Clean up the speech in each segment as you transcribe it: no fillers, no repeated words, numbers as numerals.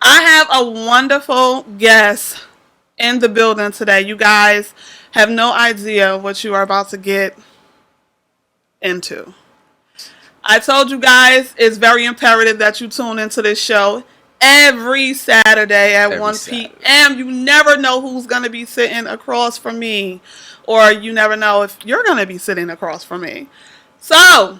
I have a wonderful guest in the building today. You guys have no idea what you are about to get into. I told you guys it's very imperative that you tune into this show every Saturday at Every 1 Saturday. p.m. You never know who's going to be sitting across from me, or you never know if you're going to be sitting across from me. So,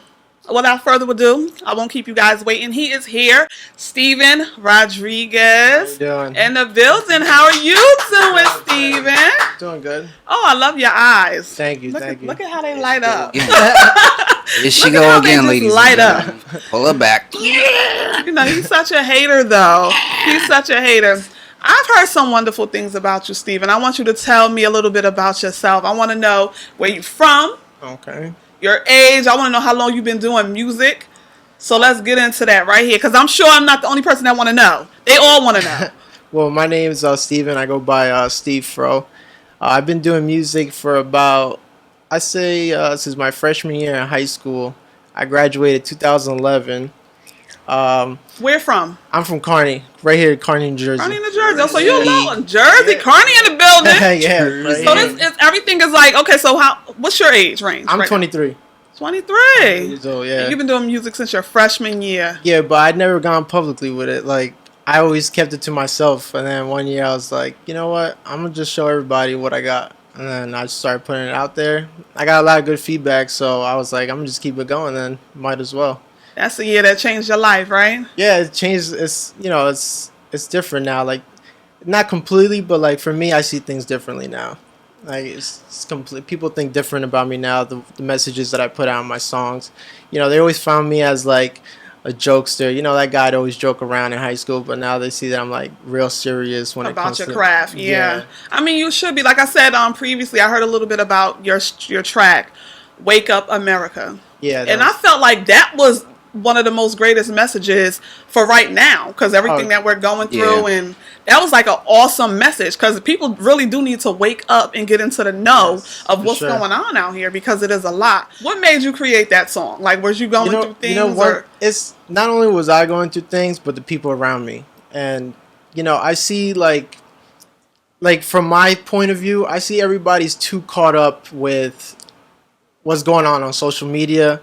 without further ado, I won't keep you guys waiting. He is here, Steven How you Rodriguez, doing? in the building. How are you doing, Steven? Doing good. Oh, I love your eyes. Thank you, Look thank at, you. Look at how they light up. Here she Look at how go they again, just ladies. light and gentlemen. Pull her back. You know, he's such a hater, though. He's such a hater. I've heard some wonderful things about you, Steven. I want you to tell me a little bit about yourself. I want to know where you're from, Okay. your age. I want to know how long you've been doing music. So let's get into that right here, because I'm sure I'm not the only person that want to know. They all want to know. Well, my name is Steven. I go by Steve Fro. I've been doing music for about, I say, since my freshman year in high school. I graduated 2011. Where from? I'm from Kearney, right here in Kearney, New Jersey. Kearney, New Jersey. Oh, so you're low in Jersey. Kearney in the building. Yeah, Jersey. So right this is everything is like, okay, so what's your age range? I'm right now? 23 23. years old, yeah. You've been doing music since your freshman year. Yeah, but I'd never gone publicly with it. Like, I always kept it to myself. And then one year I was like, you know what? I'm going to just show everybody what I got. And then I just started putting it out there. I got a lot of good feedback, so I was like, I'm going to just keep it going then. Might as well. That's the year that changed your life, right? Yeah, it changed. It's different now. Like, not completely, but like for me, I see things differently now. Like it's complete. People think different about me now. The messages that I put out in my songs, they always found me as like a jokester. That guy'd always joke around in high school, but now they see that I'm like real serious when it About comes your to craft, yeah. I mean, you should be. Like I said previously, I heard a little bit about your track, "Wake Up America," Yeah, and I felt like that was one of the most greatest messages for right now, because everything that we're going through, and that was like an awesome message, because people really do need to wake up and get into the know of what's going on out here, because it is a lot. What made you create that song? Like, was you going through things? Or? It's not only was I going through things, but the people around me, and I see like from my point of view, I see everybody's too caught up with what's going on social media.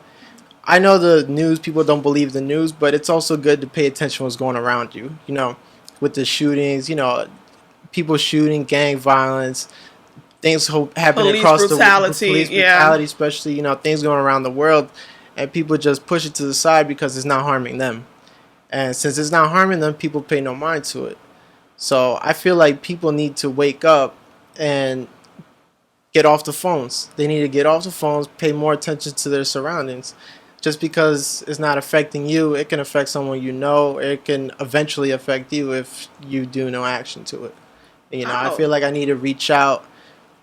I know the news, people don't believe the news, but it's also good to pay attention to what's going around you. With the shootings, people shooting, gang violence, things happening across brutality, the police brutality, especially, things going around the world, and people just push it to the side because it's not harming them. And since it's not harming them, people pay no mind to it. So I feel like people need to wake up and get off the phones. They need to get off the phones, pay more attention to their surroundings. Just because it's not affecting you, it can affect someone you know. It can eventually affect you if you do no action to it. I feel like I need to reach out.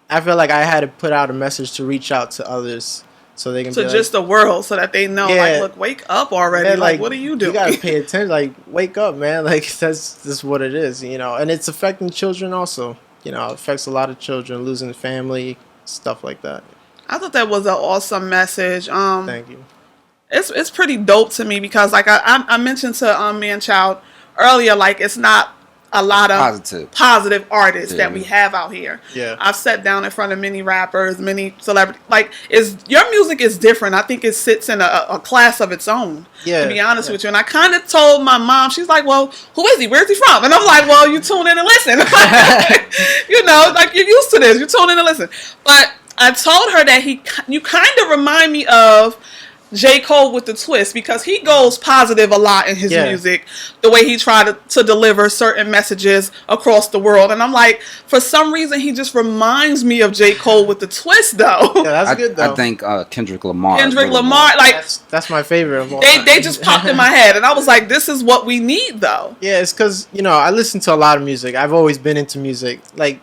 I feel like I had to put out a message to reach out to others so they can be just the world, so that they know, like, look, wake up already. Man, like, what are you doing? You gotta pay attention. Like, wake up, man. Like, that's what it is. And it's affecting children also. It affects a lot of children losing family, stuff like that. I thought that was an awesome message. Thank you. It's pretty dope to me, because like I mentioned to Manchild earlier, like, it's not a lot of positive artists that we have out here. Yeah. I've sat down in front of many rappers, many celebrities. Like, your music is different. I think it sits in a class of its own. Yeah. To be honest with you, and I kind of told my mom, she's like, "Well, who is he? Where's he from?" And I'm like, "Well, you tune in and listen. Like, you're used to this. You tune in and listen." But I told her that you kind of remind me of J. Cole with the twist, because he goes positive a lot in his music, the way he tried to deliver certain messages across the world. And I'm like, for some reason, he just reminds me of J. Cole with the twist, though. Yeah, that's good, though. I think Kendrick Lamar. Like, that's my favorite of all they just popped in my head, and I was like, this is what we need, though. Yeah, it's because, I listen to a lot of music. I've always been into music. Like,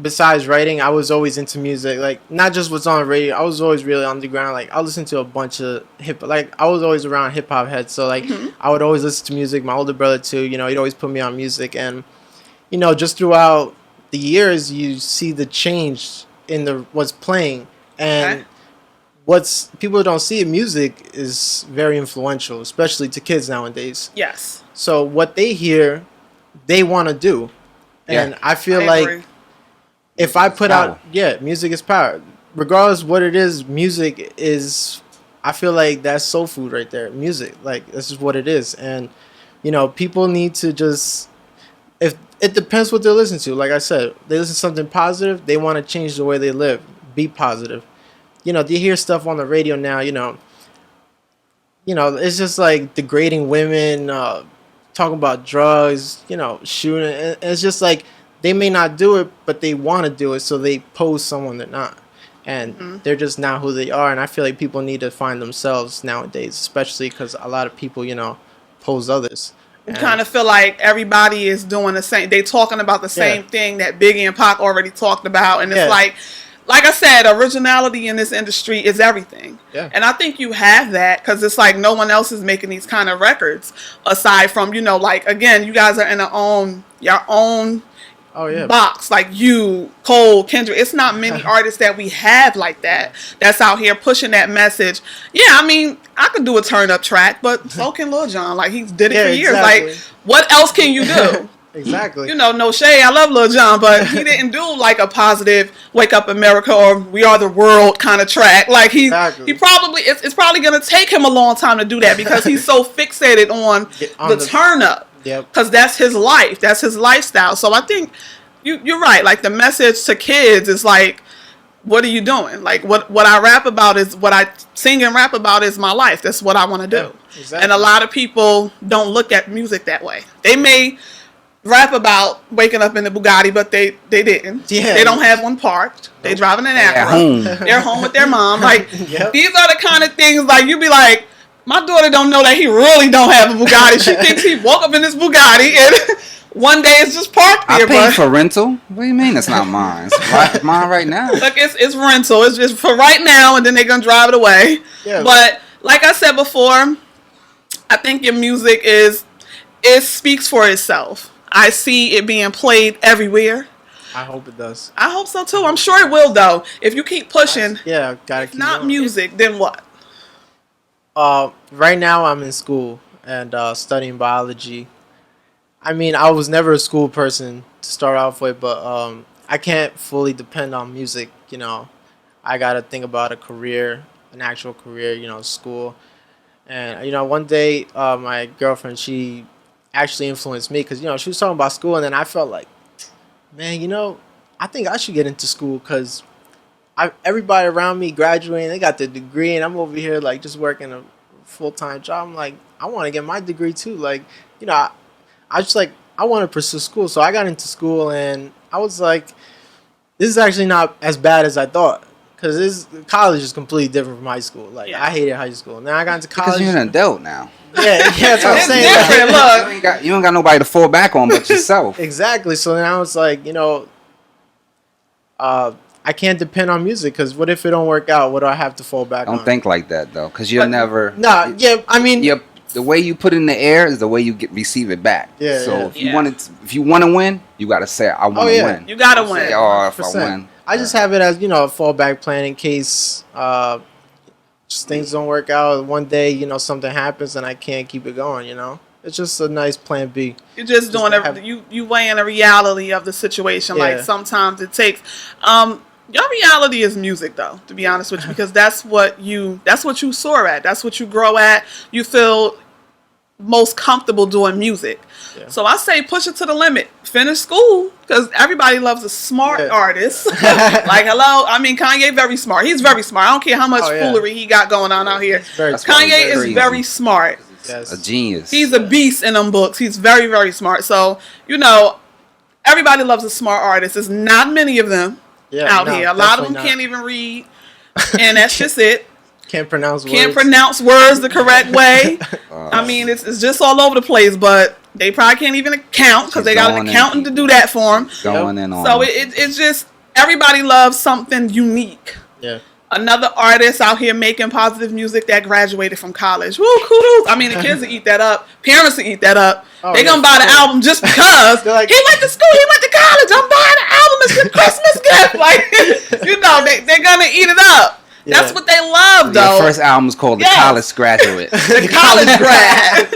besides writing, I was always into music. Like, not just what's on the radio. I was always really underground. Like, I listened to a bunch of I was always around hip hop heads. So like, I would always listen to music. My older brother too. He'd always put me on music, and just throughout the years, you see the change in what's playing, and what's people don't see in music is very influential, especially to kids nowadays. Yes. So what they hear they want to do. And Yeah. I feel I like agree. if I put power. out, music is power. Regardless what it is, music is. I feel like that's soul food right there. Music, like this is what it is, and people need to just. If it depends what they're listening to. Like I said, they listen to something positive. They want to change the way they live. Be positive. You hear stuff on the radio now. It's just like degrading women, talking about drugs. Shooting. And it's just like they may not do it, but they want to do it, so they pose someone they're not. And they're just not who they are. And I feel like people need to find themselves nowadays, especially because a lot of people, pose others. You kind of feel like everybody is doing the same. They talking about the same thing that Biggie and Pac already talked about, and it's like I said, originality in this industry is everything. Yeah. And I think you have that because it's like no one else is making these kind of records aside from like again, you guys are in your own box, like you, Cole, Kendrick. It's not many artists that we have like that that's out here pushing that message. Yeah, I mean, I could do a turn up track, but so can Lil Jon. Like he did it for years. Exactly. Like what else can you do? Exactly. No shade. I love Lil Jon, but he didn't do like a positive "Wake Up America" or "We Are the World" kind of track. Like he probably it's probably gonna take him a long time to do that because he's so fixated on the turn up. Yep. Because that's his life. That's his lifestyle. So I think you're right. Like the message to kids is like, what are you doing? Like what I rap about is what I sing and rap about is my life. That's what I want to do. Yeah, exactly. And a lot of people don't look at music that way. They may rap about waking up in the Bugatti, but they didn't. Yeah. They don't have one parked. They driving an At Acura. home. They're home with their mom. Like Yep. these are the kind of things like you be like, my daughter don't know that he really don't have a Bugatti. She thinks he woke up in this Bugatti and one day it's just parked there. I paid for rental. What do you mean it's not mine? It's mine right now. Look, it's rental. It's just for right now, and then they're gonna drive it away. Yeah. But like I said before, I think your music it speaks for itself. I see it being played everywhere. I hope it does. I hope so too. I'm sure it will though. If you keep pushing, Yeah, gotta keep not going. music, then what? Right now I'm in school and studying biology. I mean, I was never a school person to start off with, but I can't fully depend on music. I gotta think about a career, an actual career. School, and one day my girlfriend, she actually influenced me because she was talking about school, and then I felt like, man, I think I should get into school because everybody around me graduating, they got their degree, and I'm over here like just working a full-time job. I'm like, I want to get my degree too. Like, I just like I want to pursue school, so I got into school, and I was like, this is actually not as bad as I thought. Because college is completely different from high school. Like, I hated high school. Now I got into college. Because you're an adult now. Yeah, that's what I'm It's saying. different. Look, You don't got nobody to fall back on but yourself. Exactly. So then I was like, I can't depend on music because what if it don't work out? What do I have to fall back on? Don't think like that though, because you'll never. Nah, yeah, I mean, Yep. The way you put it in the air is the way you receive it back. Yeah, So yeah. if you want to win, you gotta say I want to win. you gotta Say, win. oh, if I 100%. win. I just have it as a fallback plan in case just things don't work out. One day, something happens and I can't keep it going. It's just a nice plan B. You're just doing you weighing the reality of the situation. Yeah. Like sometimes it takes. Your reality is music, though. To be honest with you, because that's what you soar at. That's what you grow at. You feel most comfortable doing music. Yeah. So I say push it to the limit. Finish school because everybody loves a smart artist. Like hello, I mean Kanye very smart. He's very smart. I don't care how much foolery he got going on out here. Very smart. Kanye is Crazy. very smart. Yes. A genius. He's a beast in them books. He's very, very smart. So, everybody loves a smart artist. There's not many of them out here. A lot of them can't even read. And that's just it. Can't pronounce words. Can't pronounce words the correct way. I mean, it's just all over the place, but they probably can't even count because they got an accountant to do that for them. Going in on. So it's just, everybody loves something unique. Yeah. Another artist out here making positive music that graduated from college. Woo, kudos. I mean, the kids will eat that up. Parents will eat that up. They're going to buy the album just because They're like, he went to school, he went to college. I'm buying the album. It's a Christmas gift. Like, they're going to eat it up. That's Yeah. what they love, though. Your first album was called Yes. The College Graduate. The college grad.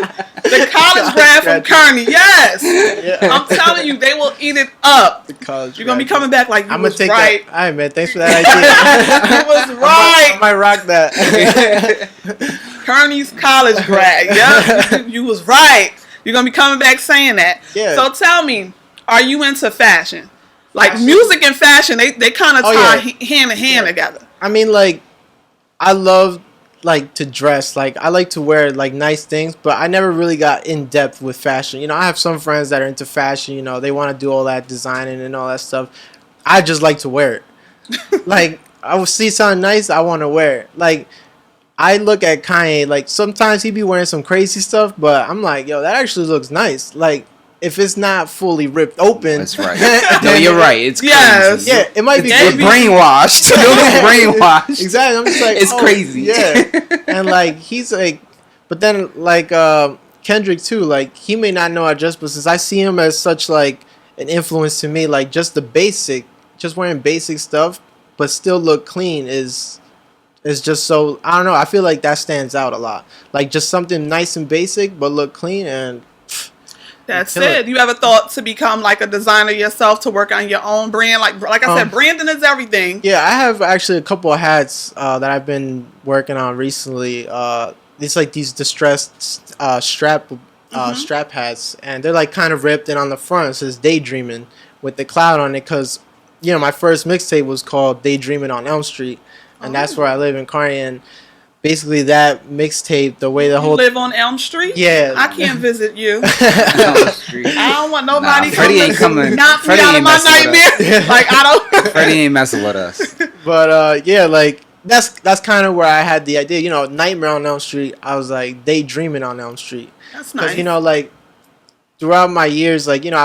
The college grad from Kearney. Yes. Yeah. I'm telling you, they will eat it up. The college You're going to be grad. coming back like you I'm gonna was take right. that. All right, man. Thanks for that idea. You was I right. might rock that. Kearney's college grad. Yep. You was right. You're going to be coming back saying that. Yeah. So tell me, are you into fashion? Like Fashion? music and fashion, they kind of Oh, tie yeah. hand in hand together. I mean, like, I love like to dress. Like, I like to wear like nice things, but I never really got in depth with fashion. You know, I have some friends that are into fashion. You know, they want to do all that designing and all that stuff. I just like to wear it. Like, I will see something nice, I want to wear it. Like, I look at Kanye. Like, sometimes he be wearing some crazy stuff, but I'm like, yo, that actually looks nice. Like, if it's not fully ripped open, That's right. No, you're right. It's Yes. crazy. yeah, it might be It's You're good. brainwashed. You're brainwashed. Exactly. I'm just like, It's oh, crazy. Yeah. And like he's like, but then like Kendrick too. Like he may not know I just, but since I see him as such like an influence to me, like just the basic, just wearing basic stuff, but still look clean is just so, I don't know. I feel like that stands out a lot. Like just something nice and basic, but look clean and. That's Kill it. it. You ever thought to become like a designer yourself, to work on your own brand? Like I said, branding is everything. Yeah, I have actually a couple of hats that I've been working on recently. It's like these distressed strap hats, and they're like kind of ripped, and on the front it says "Daydreaming" with the cloud on it, because you know my first mixtape was called "Daydreaming on Elm Street," and that's where I live in Kearney. And basically, that mixtape, the way the You whole live on Elm Street? Yeah. I can't visit you. Street. I don't want nobody Freddie ain't coming. knock me Freddie out of ain't my messing with us. nightmare. Like I don't. Freddie ain't messing with us. But yeah, like that's kind of where I had the idea. You know, Nightmare on Elm Street. I was like daydreaming on Elm Street. That's Because nice. you know, like throughout my years, like you know,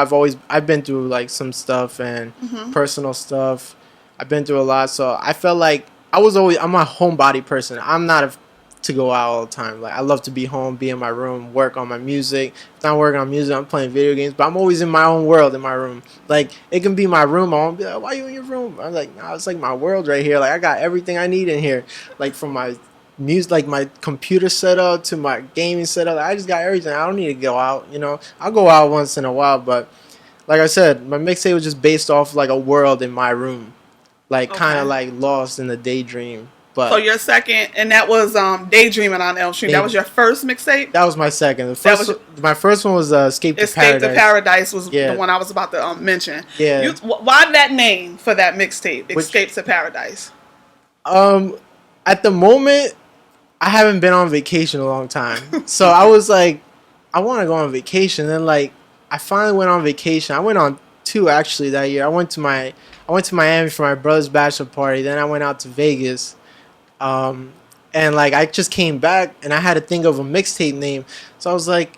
I've been through like some stuff and personal stuff. I've been through a lot, so I felt like I'm a homebody person. I'm not to go out all the time. Like I love to be home, be in my room, work on my music. If I'm working on music, I'm playing video games, but I'm always in my own world in my room. Like it can be my room. I won't be like, why are you in your room? I'm like, nah, it's like my world right here. Like I got everything I need in here. Like from my music, like my computer setup to my gaming setup. I just got everything. I don't need to go out. You know, I'll go out once in a while, but like I said, my mixtape was just based off like a world in my room, like kind Okay. of like lost in the daydream. But So your second, and that was Daydreaming on Elm Street. That was your first mixtape? that was my second. The That first, my first one was Escape to Escape Paradise. to Paradise was Yeah. the one I was about to mention. Yeah. Why that name for that mixtape, Which- Escape to Paradise? At the moment, I haven't been on vacation in a long time, so I was like, I want to go on vacation. Then like, I finally went on vacation. I went on 2 actually that year. I went to Miami for my brother's bachelor party. Then I went out to Vegas. And like I just came back and I had to think of a mixtape name. So I was like,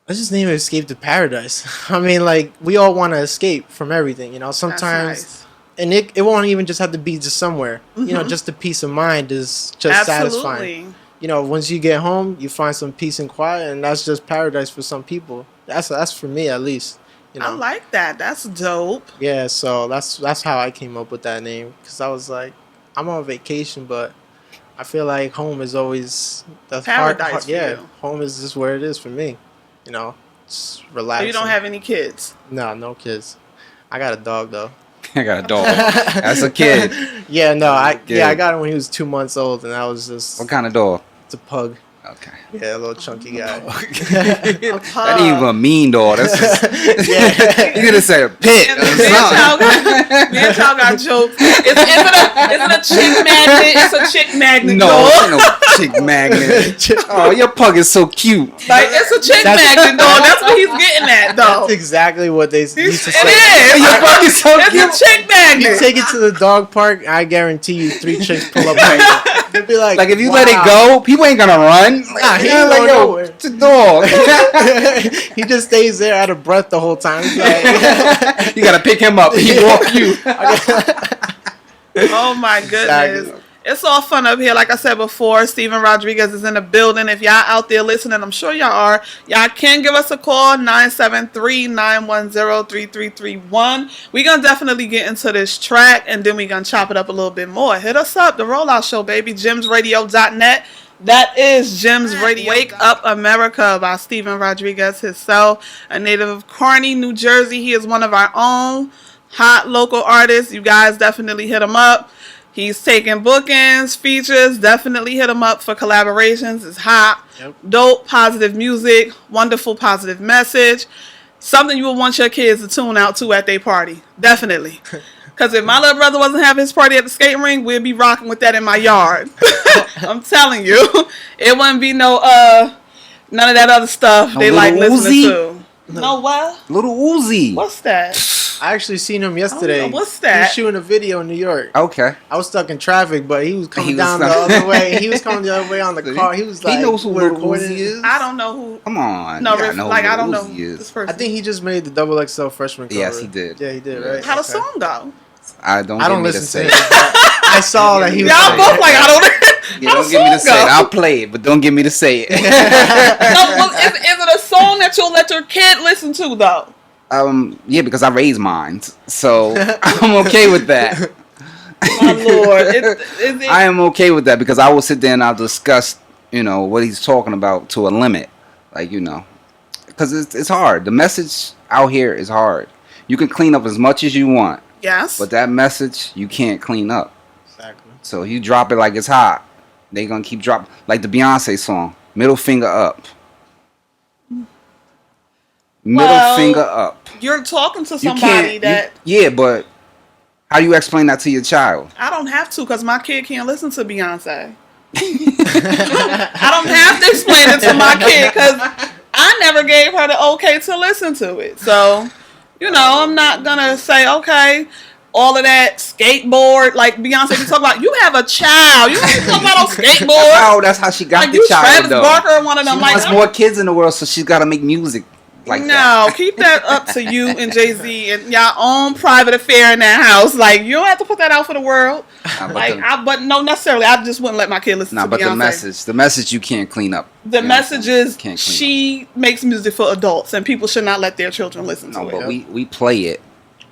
let's just name it Escape to Paradise. I mean, like we all want to escape from everything, you know. That's Sometimes, nice. and it won't even just have to be just somewhere. You know, just the peace of mind is just satisfying. Absolutely. You know, once you get home, you find some peace and quiet, and that's just paradise for some people. That's for me at least. You know. I like that. That's dope. Yeah, so that's how I came up with that name, because I was like, I'm on vacation, but I feel like home is always the Paradise for yeah, you. home is just where it is for me. You know, just So relaxing. you don't have any kids. no kids. I got a dog though. I got a dog. That's a kid. Yeah, no, I Good. got him when he was 2 months old, and that was just What kind of dog? it's a pug. Okay. Yeah, a little chunky guy. That ain't even a mean dog. That's just, Yeah. you could have said a pit. And or me and something. Chow got jokes. Is it a chick magnet? It's a chick magnet No, dog. it's no chick magnet. Oh, your pug is so cute. Like it's a chick That's- magnet dog. That's what he's getting at, though. That's exactly what they used to It say. is. Your pug is so It's cute. a chick You magnet. take it to the dog park, I guarantee you 3 chicks pull up on you. They'd be like, Like if you wow. let it go, people ain't gonna run. Nah, he Yeah, ain't like, going yo, nowhere. it's a dog. He just stays there out of breath the whole time. He's like, You gotta pick him up. He walk you. Oh my goodness. Exactly. It's all fun up here. Like I said before, Steven Rodriguez is in the building. If y'all out there listening, I'm sure y'all are. Y'all can give us a call, 973-910-3331. We're going to definitely get into this track, and then we're going to chop it up a little bit more. Hit us up, The Rollout Show, baby, GemsRadio.net. That is Gems Radio. Wake Up America by Steven Rodriguez himself, a native of Kearney, New Jersey. He is one of our own hot local artists. You guys definitely hit him up. He's taking bookings, features. Definitely hit him up for collaborations. It's hot, dope, positive music, wonderful, positive message. Something you would want your kids to tune out to at their party. Definitely. Because if my little brother wasn't having his party at the skating rink, we'd be rocking with that in my yard. I'm telling you. It wouldn't be no, none of that other stuff No they like listening Uzi? to. No what? Little Uzi. What's that? I actually seen him yesterday. I don't know. What's He that? was shooting a video in New York. Okay. I was stuck in traffic, but he was coming He was down the stuck. other way. He was coming the other way on the car. He was like, he knows who we're Little recording. Uzi is. I don't know who. Come on. No, you gotta know who like I Lil don't know Uzi this is. person. I think he just made the Double XL freshman cover. Yes, he did. Yeah, he did, Yeah. right? How the Okay. song go? I don't I don't get me to listen say to it. it. I saw that he was Y'all both like, I don't. Yeah, How don't the get me to song say it. go? I'll play it, but don't get me to say it. No, well, is it a song that you'll let your kid listen to though? Yeah, because I raised mine, so I'm okay with that. My lord, is it? I am okay with that because I will sit there and I'll discuss, what he's talking about to a limit, because it's hard. The message out here is hard. You can clean up as much as you want, Yes. but that message you can't clean up. Exactly. So you drop it like it's hot. They gonna keep dropping, like the Beyonce song, "Middle Finger Up." Middle Well, finger up. You're talking to You somebody that yeah, but how do you explain that to your child? I don't have to because my kid can't listen to Beyonce. I don't have to explain it to my kid because I never gave her the okay to listen to it. So, I'm not gonna say okay. All of that skateboard, like Beyonce, you talk about. You have a child. You don't talk about on skateboard. Oh, that's how she got Like the you, child, Travis though. Barker, or one of them. She Like wants more kids in the world, so she's got to make music like no, that. keep that up to you and Jay-Z and y'all own private affair in that house. Like you don't have to put that out for the world. But no, necessarily. I just wouldn't let my kid listen to But Beyonce. the message you can't clean up. The message is Can't clean she makes music for adults, and people should not let their children listen to No, it. but we play it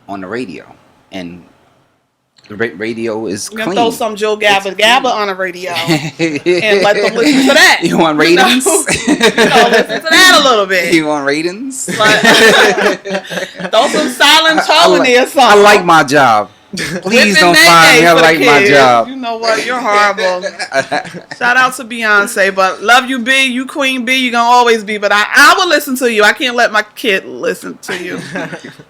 on the radio, and the radio is You're clean. gonna throw some Joe Gabba It's Gabba on the radio and let them listen to that. You want ratings? Listen to that a little bit. You want ratings? But, throw some silent tone in there. I like my job. Please don't find me. I like my job. You know what? You're horrible. Shout out to Beyonce, but love you, B. You Queen B. You gonna always be. But I will listen to you. I can't let my kid listen to you.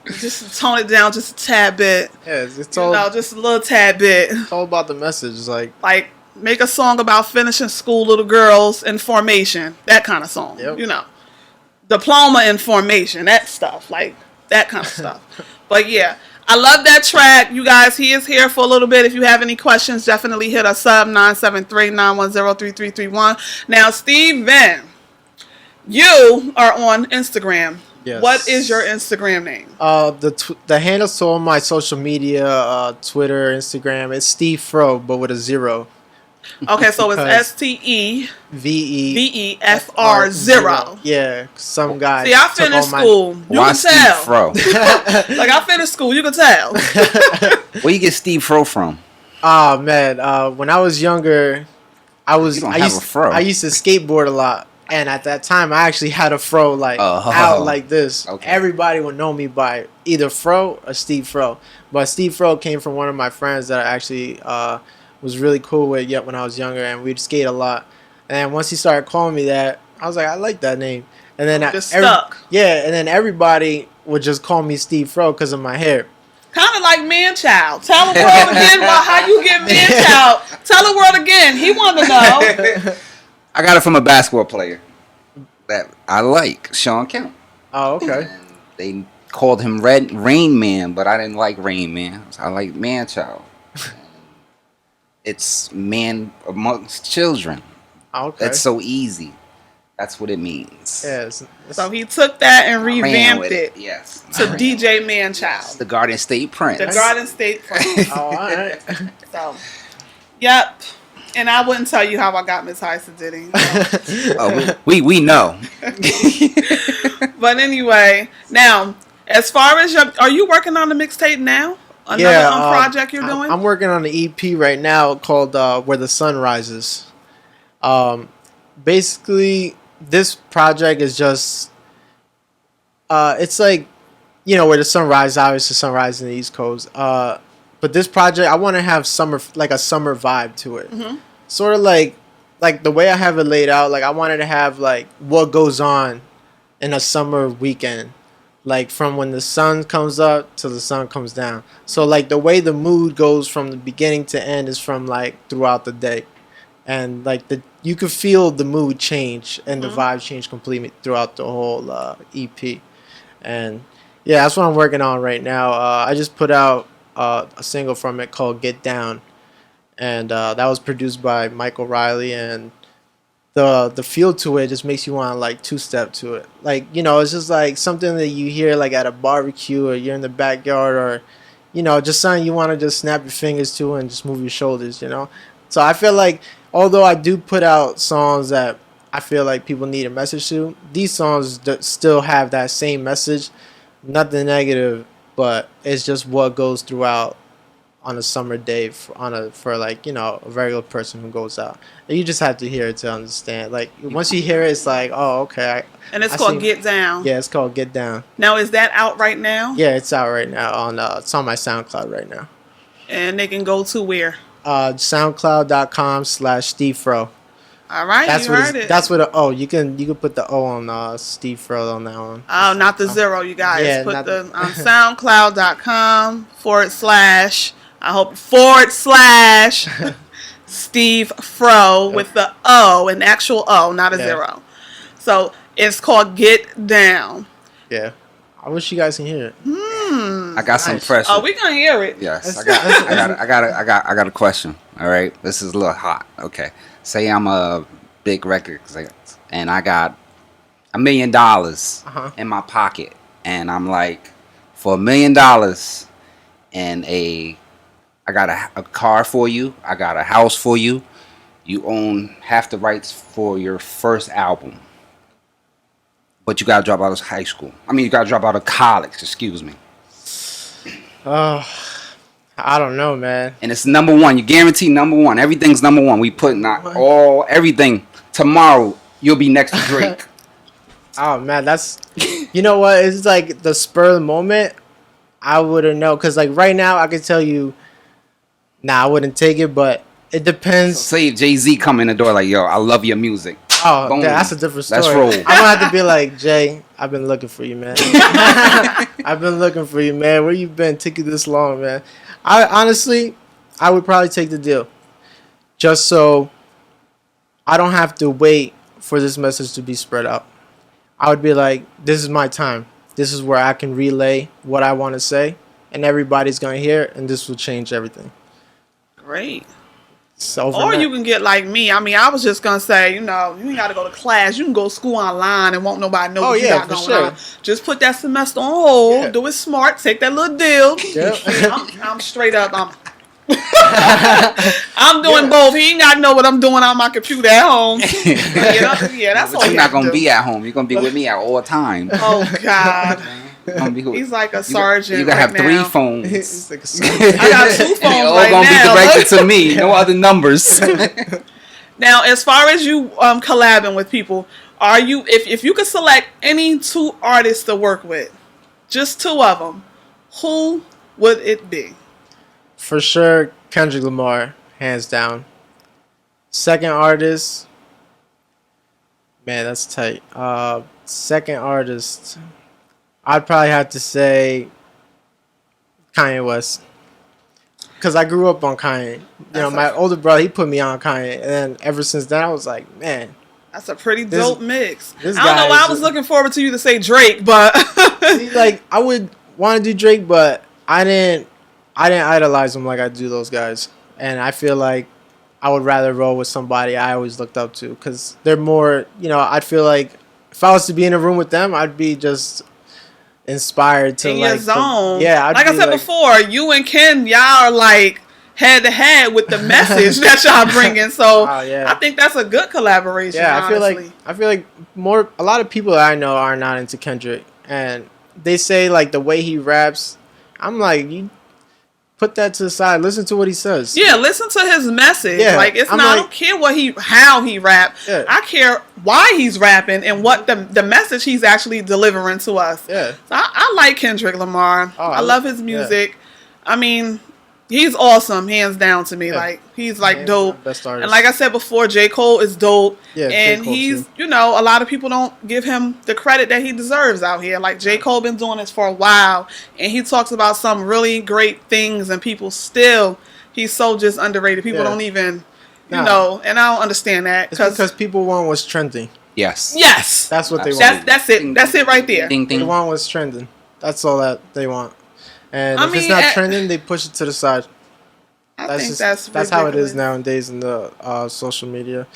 Just tone it down just a tad bit. Yeah, it's all, Just a little tad bit. it's all about the message. It's like, Make a song about finishing school, little girls in formation. That kind of song. Yep. Diploma in formation. That stuff. Like that kind of stuff. But yeah. I love that track. You guys, he is here for a little bit. If you have any questions, definitely hit us up, 973-910-3331. Now, Steven, you are on Instagram. Yes. What is your Instagram name? the handles to all my social media, Twitter, Instagram, it's Steve Fro, but with a 0. Okay, so it's Because STEVEFR VEFR 0. Yeah, some guy. See, I finished school. You Why can Steve tell. Fro? Like, I finished school. You can tell. Where you get Steve Fro from? Oh man, when I was younger, I You don't have a fro. I used to skateboard a lot, and at that time, I actually had a fro out like this. Okay. Everybody would know me by either Fro or Steve Fro, but Steve Fro came from one of my friends that I actually was really cool with yet when I was younger, and we'd skate a lot. And once he started calling me that, I was like, I like that name. And then Just stuck. Yeah, and then everybody would just call me Steve Fro because of my hair. Kind of like man-child. Tell the world again about how you get man-child. Tell the world again. He wanted to know. I got it from a basketball player that I like, Sean Kemp. Oh, okay. And they called him Rain Man, but I didn't like Rain Man. I like Man Child. It's man amongst children. Oh, okay. That's so easy. That's what it means. Yeah, So he took that and I ran revamped with it Yes. to I ran DJ with it. Manchild. The Garden State Prince. The Garden State Prince. Oh, all right. So, Yep. And I wouldn't tell you how I got Miss Heisa Diddy. Oh, we know. But anyway, now, as far as are you working on the mixtape now? Another project you're doing? I'm working on an EP right now called Where the Sun Rises. Basically, this project is just, it's like, where the sun rises, obviously sunrise in the East Coast. But this project, I want to have a summer vibe to it. Mm-hmm. Sort of like the way I have it laid out. Like I wanted to have like what goes on in a summer weekend, like from when the sun comes up to the sun comes down. So like the way the mood goes from the beginning to end is from like throughout the day, and like you could feel the mood change and the vibe change completely throughout the whole EP. And yeah, that's what I'm working on right now. I just put out a single from it called Get Down, and that was produced by Michael Riley, and the feel to it just makes you want to like two-step to it. Like, it's just like something that you hear like at a barbecue, or you're in the backyard, or just something you want to just snap your fingers to and just move your shoulders. So I feel like although I do put out songs that I feel like people need a message to, these songs still have that same message. Nothing negative, but it's just what goes throughout on a summer day for like a regular person who goes out. And you just have to hear it to understand. Like once you hear it, it's like, oh, okay. And it's called Get Down. Yeah, it's called Get Down. Now, is that out right now? Yeah, it's out right now it's on my SoundCloud right now. And they can go to where? SoundCloud.com/SteveFro. All right, That's you what heard it. That's what you can put the O on Steve Fro on that one. Oh, not the zero, you guys. Yeah, put the on SoundCloud.com// Steve Fro with the O, an actual O, not a zero. So it's called Get Down. Yeah, I wish you guys can hear it. I got some pressure. Oh, we gonna hear it. Yes, I got a question. All right, this is a little hot. Okay, say I'm a big record exec and I got $1 million in my pocket, and I'm like, for $1 million, and I got a car for you, I got a house for you, you own half the rights for your first album, but you gotta drop out of high school. I mean, you gotta drop out of college. Excuse me. I don't know, man. And it's number one. You guarantee number one. Everything's number one. We putting out everything. Tomorrow you'll be next to Drake. Oh man, that's you know what? It's like the spur of the moment. I wouldn't know, cause like right now I could tell you, I wouldn't take it, but it depends. So say Jay-Z come in the door like, yo, I love your music. Oh, boom. that's a different story. Let's roll. I'm gonna have to be like, Jay, I've been looking for you, man. I've been looking for you, man. Where you been? Taking this long, man. I would probably take the deal, just so I don't have to wait for this message to be spread out. I would be like, this is my time. This is where I can relay what I want to say, and everybody's gonna hear it, and this will change everything. Great. Or you can get like me. I mean, I was just gonna say, you ain't gotta go to class. You can go to school online and won't nobody know what you got going on. Just put that semester on hold. Yeah. Do it smart. Take that little deal. Yep. I'm straight up. I'm doing both. He ain't gotta know what I'm doing on my computer at home. Yeah, that's all. You're not gonna be at home. You're gonna be with me at all times. Oh God. He's like a sergeant. You gotta have 3 phones. He's like a sergeant. I got 2 phones all gonna be directed to me. No other numbers. Now, as far as you collabing with people, are you if you could select any 2 artists to work with, just 2 of them, who would it be? For sure, Kendrick Lamar, hands down. Second artist, man, that's tight. Second artist, I'd probably have to say Kanye West, because I grew up on Kanye. My older brother, he put me on Kanye, and then ever since then, I was like, man, that's a pretty dope mix. I don't know guy why I was looking forward to you to say Drake, but see, like I would want to do Drake, but I didn't idolize him like I do those guys, and I feel like I would rather roll with somebody I always looked up to, because they're more, I'd feel like if I was to be in a room with them, I'd be just inspired to in your zone. Yeah, like I said before, you and Ken, y'all are like head to head with the message that y'all bringing. So Oh, yeah. I think that's a good collaboration. Yeah, honestly. I feel like a lot of people that I know are not into Kendrick, and they say like the way he raps. I'm like, you put that to the side. Listen to what he says. Yeah, listen to his message. Yeah, Like it's I'm not. I like- don't care how he rap. Yeah. I care why he's rapping and what the message he's actually delivering to us. Yeah. So I like Kendrick Lamar. Oh, I love his music. I mean, he's awesome, hands down to me. Yeah. Like he's like Yeah, dope. best artist. And like I said before, J. Cole is dope. Yeah, J. and Cole, he's too. you know, a lot of people don't give him the credit that he deserves out here. Like J. Cole been doing this for a while, and he talks about some really great things, and people still he's so just underrated. People Yeah. don't even you Nah. know, and I don't understand that It's because people want what's trending. Yes. yes, That's what they Absolutely. want. that's it right there. Ding They ding. want what's trending. That's all that they want. And I if it's mean, not trending, they push it to the side. I That's think just, that's how it is ridiculous. nowadays in the social media.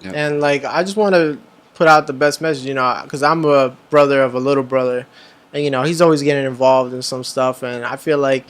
Yep. And like, I just want to put out the best message, you know, because I'm a brother of a little brother, and you know, he's always getting involved in some stuff, and I feel like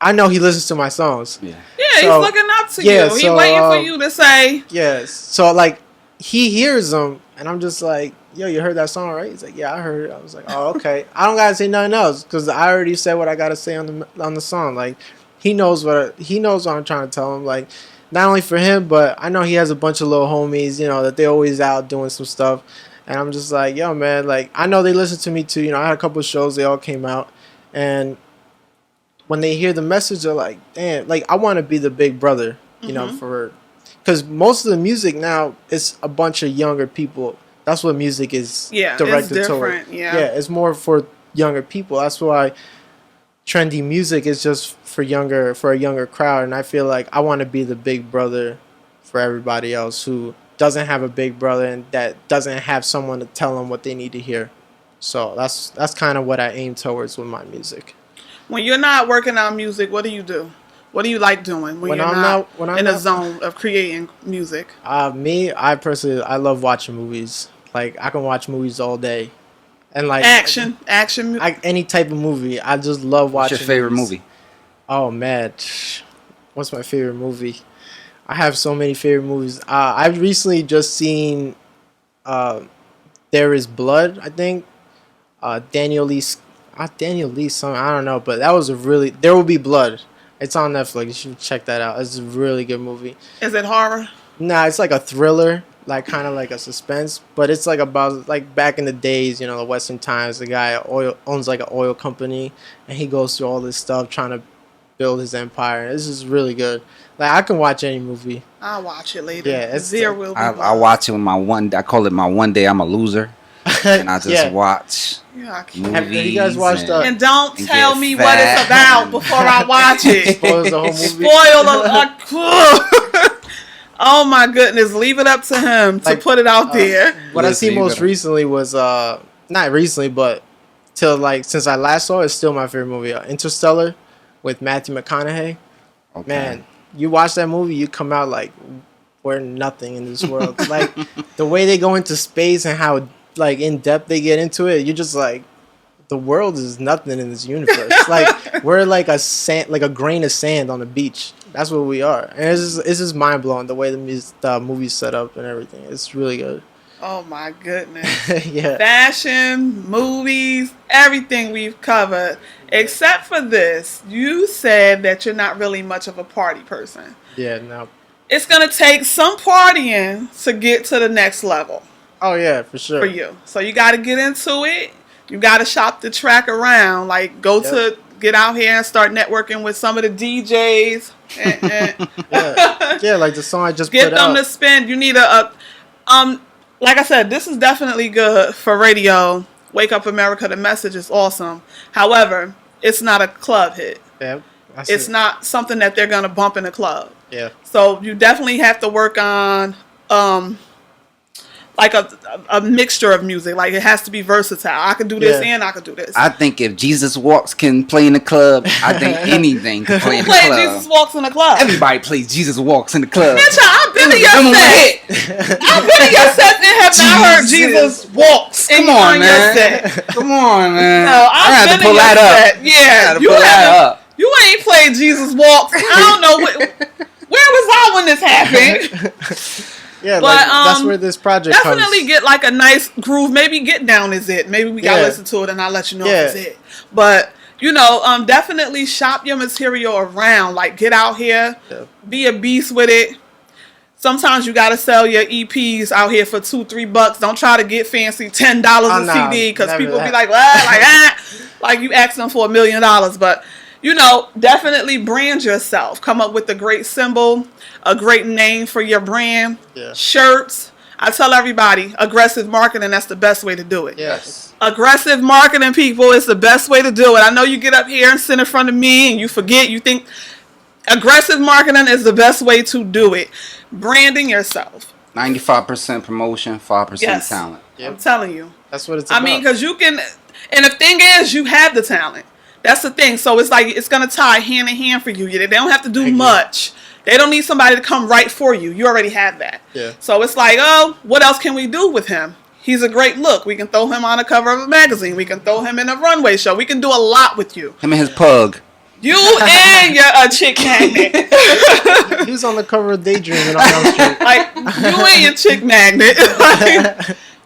I know he listens to my songs. Yeah. Yeah, So- he's looking up to yeah, you. He's so, waiting for you to say, Yes. So like, he hears them, and I'm just like, yo, you heard that song, right? He's like, yeah, I heard it. I was like, oh, okay. I don't gotta say nothing else because I already said what I gotta say on the song. Like, he knows what I'm trying to tell him. Like, not only for him, but I know he has a bunch of little homies, you know, that they always out doing some stuff. And I'm just like, yo, man, like, I know they listen to me too. You know, I had a couple of shows, they all came out, and when they hear the message, they're like, damn, like, I want to be the big brother, you know, for, because most of the music now is a bunch of younger people. That's what music is yeah, directed it's toward. different. Yeah. It's more for younger people. That's why trendy music is just for a younger crowd. And I feel like I want to be the big brother for everybody else who doesn't have a big brother and that doesn't have someone to tell them what they need to hear. So that's kind of what I aim towards with my music. When you're not working on music, what do you do? What do you like doing when When you're I'm not not- when I'm in a not- zone of creating music? I personally, I love watching movies. Like, I can watch movies all day. And like Action. any type of movie. I just love What's watching. your favorite movies. movie? Oh man, what's my favorite movie? I have so many favorite movies. I've recently just seen There Is Blood, I think. Daniel Lee, something, I don't know, but that was a really. There Will Be Blood. It's on Netflix. You should check that out. It's a really good movie. Is it horror? Nah, it's like a thriller, like kind of like a suspense, but it's like about like back in the days, you know, the Western times. The guy owns like an oil company, and he goes through all this stuff trying to build his empire. This is really good. Like, I can watch any movie. I'll watch it later. Yeah, it's- There will be. I blood. watch it with my one. I call it my one day I'm a loser, and I just Yeah. watch Yeah, I can't. movies. Have you guys watched, And don't and tell get me what it's fat about and- before I watch it. Spoils the whole movie. Oh my goodness! Leave it up to him to Like, put it out there. What I Listen, see you most gotta- recently was not recently, but till like since I last saw it, it's still my favorite movie. Interstellar with Matthew McConaughey. Okay. Man, you watch that movie, you come out like we're nothing in this world. Like the way they go into space and how like in depth they get into it, you're just like the world is nothing in this universe. Like we're like a grain of sand on the beach. That's what we are, and it's just mind blowing the way the movie's set up and everything. It's really good. Oh my goodness! Yeah. Fashion, movies, everything we've covered, except for this. You said that you're not really much of a party person. Yeah, no. It's gonna take some partying to get to the next level Oh yeah, for sure. for you. So you got to get into it. You got to shop the track around. Like go to get out here and start networking with some of the DJs. And Yeah, like the song I just get put them out. to spend. You need like I said, this is definitely good for radio. Wake Up America, the message is awesome. However, it's not a club hit. Yeah, that's It's it. not something that they're gonna bump in a club. Yeah, So you definitely have to work on like a mixture of music. Like it has to be versatile. I can do this Yeah. and I can do this. I think if Jesus Walks can play in the club, I think anything can play in the Play club. Jesus Walks in the club. Everybody plays Jesus Walks in the club. Bitch, I've been to your Come on, set. hit. I've been to your set and have not heard Jesus Jesus Walks Come on, your man. set. Come on, man. No, I I've had been to pull your that up. set. Yeah, I had to pull that up. You You ain't played Jesus Walks. I don't know where was I when this happened. Yeah, But, like, that's where this project Definitely comes. get like a nice groove. Maybe Get Down is it. Maybe we gotta listen to it and I'll let you know if it's it. But definitely shop your material around. Like, get out here, be a beast with it. Sometimes you gotta sell your EPs out here for $2-3. Don't try to get fancy $10 a CD because people be like, what? Like you ask them for $1 million. But definitely brand yourself. Come up with a great symbol, a great name for your brand. Yeah. Shirts. I tell everybody, aggressive marketing, that's the best way to do it. Yes. Aggressive marketing, people, is the best way to do it. I know you get up here and sit in front of me and you forget, you think aggressive marketing is the best way to do it. Branding yourself. 95% promotion, 5% talent. Yep. I'm telling you. That's what it's about. I mean, because you can, and the thing is, you have the talent. That's the thing. So it's like, it's going to tie hand in hand for you. They don't have to do much. They don't need somebody to come right for you. You already have that. Yeah. So it's like, oh, what else can we do with him? He's a great look. We can throw him on the cover of a magazine. We can throw him in a runway show. We can do a lot with you. Him and his pug. You and your chick magnet. He was on the cover of Daydreaming on Elm Street. Like, you and your chick magnet.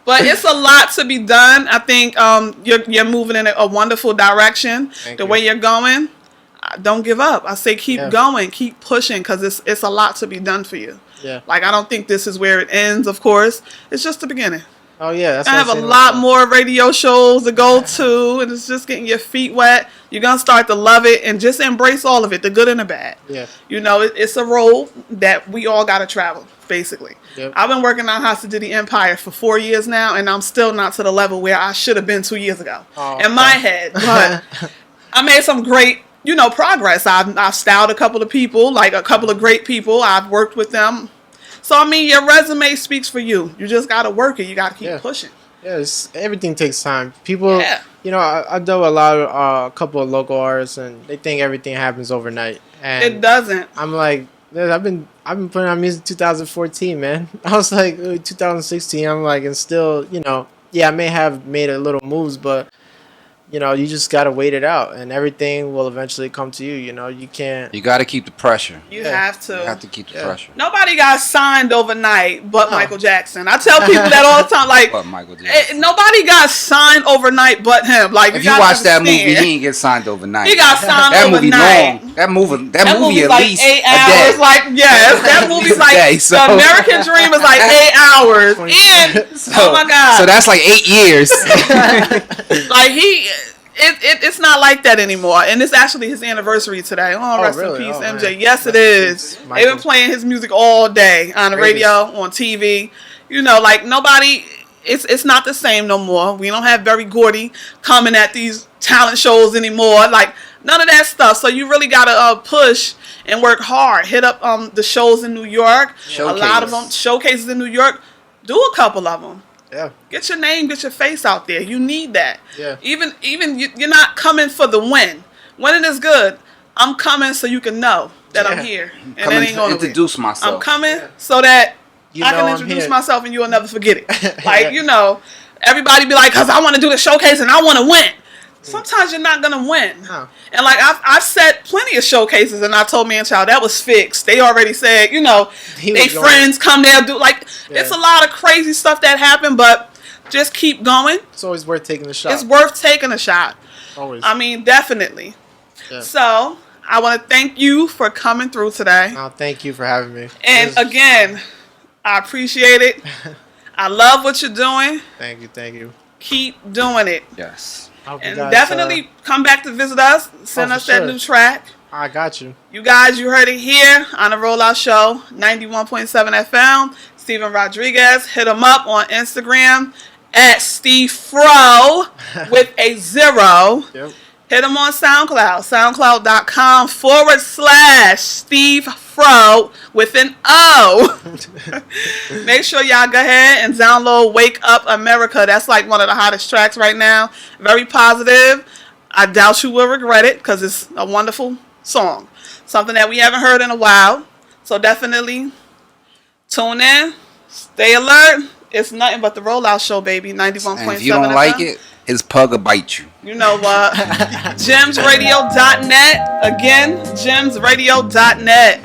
But it's a lot to be done. I think you're moving in a wonderful direction. The way you're going, don't give up. I say keep going, keep pushing, because it's a lot to be done for you. Yeah. Like, I don't think this is where it ends, of course. It's just the beginning. Oh, yeah. That's I have a lot more radio shows to go to, and it's just getting your feet wet. You're going to start to love it and just embrace all of it, the good and the bad. Yeah. It's a road that we all got to travel, basically. Yep. I've been working on Hot City Empire for 4 years now, and I'm still not to the level where I should have been 2 years ago in my head. But I made some great, progress. I've styled a couple of people, like a couple of great people. I've worked with them. So, I mean, your resume speaks for you. You just got to work it. You got to keep pushing. Yeah, everything takes time. People, I dealt with a couple of local artists, and they think everything happens overnight. And it doesn't. I'm like, I've been putting out music 2014, man. I was like 2016. I'm like, and still, I may have made a little moves, but you just gotta wait it out, and everything will eventually come to you. You can't. You got to keep the pressure. You have to. You have to keep the pressure. Nobody got signed overnight but Michael Jackson. I tell people that all the time. Like, but Michael Jackson. Nobody got signed overnight but him. Like, if you watch that movie, he ain't get signed overnight. He got signed that overnight. Movie long. That movie at like least 8 hours. Like, yes, that movie's like so. The American Dream is like 8 hours. And oh my God. So that's like 8 years. Like it's not like that anymore, and it's actually his anniversary today. Oh, rest in peace, MJ. Man. Yes, it is. They've been playing his music all day on the radio, on TV. Like nobody. It's not the same no more. We don't have Berry Gordy coming at these talent shows anymore. Like none of that stuff. So you really gotta push and work hard. Hit up the shows in New York. Showcase. A lot of them showcases in New York. Do a couple of them. Yeah. Get your name, get your face out there. You need that. Yeah. Even you're not coming for the win. Winning is good. I'm coming so you can know that I'm here, and that ain't gonna introduce myself. I'm coming so that I can introduce myself, and you'll never forget it. Like everybody be like, "Cause I want to do the showcase and I want to win." Sometimes you're not gonna win. No. And like I've set plenty of showcases, and I told Man Child that was fixed. They already said, they friends come there, do it's a lot of crazy stuff that happened, but just keep going. It's always worth taking a shot. It's worth taking a shot. Always. I mean, definitely. Yeah. So I want to thank you for coming through today. Oh, thank you for having me. And again, I appreciate it. I love what you're doing. Thank you. Keep doing it. Yes. And definitely come back to visit us. Send us that new track. I got you. You guys, you heard it here on the Rollout Show, 91.7 FM. Steven Rodriguez. Hit him up on Instagram at Steve Fro with a 0. Yep. Hit him on SoundCloud, soundcloud.com/Steve Fro with an O. Make sure y'all go ahead and download Wake Up America. That's like one of the hottest tracks right now. Very positive. I doubt you will regret it because it's a wonderful song. Something that we haven't heard in a while. So definitely tune in. Stay alert. It's nothing but the Rollout Show, baby. 91.7 And if you don't like it, his pug will bite you. You know what? Gemsradio.net. Again, gemsradio.net.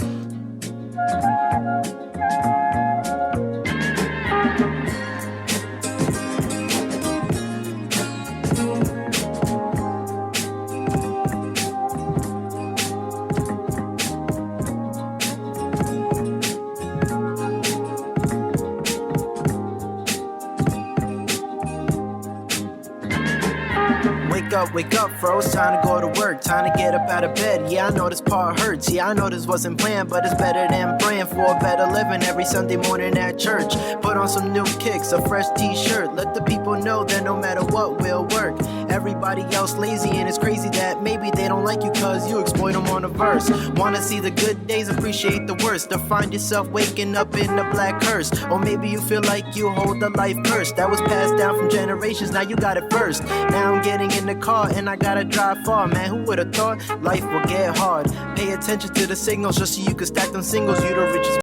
Wake up, froze, time to go to work, time to get up out of bed. Yeah, I know this part hurts, yeah, I know this wasn't planned, but it's better than praying for a better living every Sunday morning at church. Put on some new kicks, a fresh t-shirt, let the people know that no matter what, we'll work. Everybody else lazy, and it's crazy that maybe they don't like you cause you exploit them on a verse. Wanna see the good days, appreciate the worst, or find yourself waking up in a black curse. Or maybe you feel like you hold a life curse that was passed down from generations, now you got it first. Now I'm getting in the car and I gotta drive far, man, who would've thought life would get hard? Pay attention to the signals just so you can stack them singles, you the richest